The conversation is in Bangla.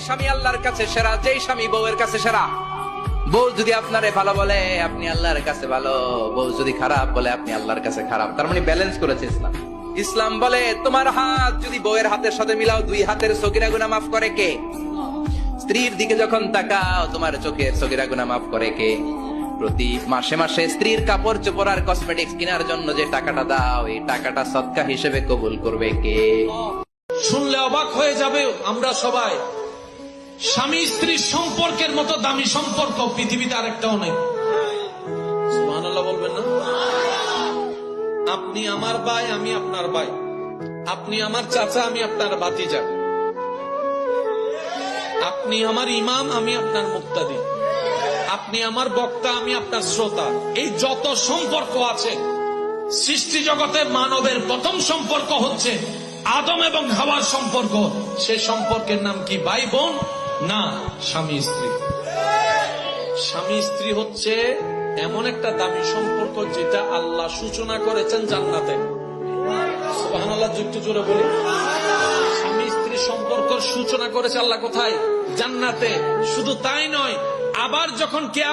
স্বামী আল্লাহর কাছে সেরা, যেই স্বামী বউয়ের কাছে সেরা। বউ যদি আপনারে ভালো বলে আপনি আল্লাহর কাছে ভালো, বউ যদি খারাপ বলে আপনি আল্লাহর কাছে খারাপ। তার মানে ব্যালেন্স করেছে ইসলাম। ইসলাম বলে তোমার হাত যদি বউয়ের হাতের সাথে মিলাও, 2 হাতের সগীরা গুনাহ মাফ করে কে? স্ত্রীর দিকে যখন তাকাও তোমার চোখের সগীরা গুনাহ মাফ করে কে? প্রতি মাসে মাসে স্ত্রীর কাপড় চোপড় আর কসমেটিক্স কেনার জন্য যে টাকাটা দাও, এই টাকাটা সদকা হিসেবে কবুল করবে কে? শুনলে অবাক হয়ে যাবে আমরা সবাই। স্বামী স্ত্রীর সম্পর্কের মতো দামি সম্পর্ক পৃথিবীতে আরেকটাও নেই। সুবহানাল্লাহ বলবেন না? আপনি আমার ভাই, আমি আপনার ভাই। আপনি আমার চাচা, আমি আপনার ভাতিজা। আপনি আমার ইমাম, আমি আপনার মুক্তাদি। আপনি আমার বক্তা, আমি আপনার শ্রোতা। এই যত সম্পর্ক আছে সৃষ্টি জগতে, মানবের প্রথম সম্পর্ক হচ্ছে আদম এবং হাওয়ার সম্পর্ক। সে সম্পর্কের নাম কি? ভাই বোন না, স্বামী স্ত্রী। স্বামী স্ত্রী হচ্ছে এমন একটা দামি সম্পর্ক যেটা আল্লাহ সূচনা করেছেন জান্নাতে। সুবহানাল্লাহ, একটু জোরে বলি। স্বামী স্ত্রী সম্পর্ক সূচনা করেছে আল্লাহ কোথায়? জান্নাতে। শুধু তাই নয়, আবার যখন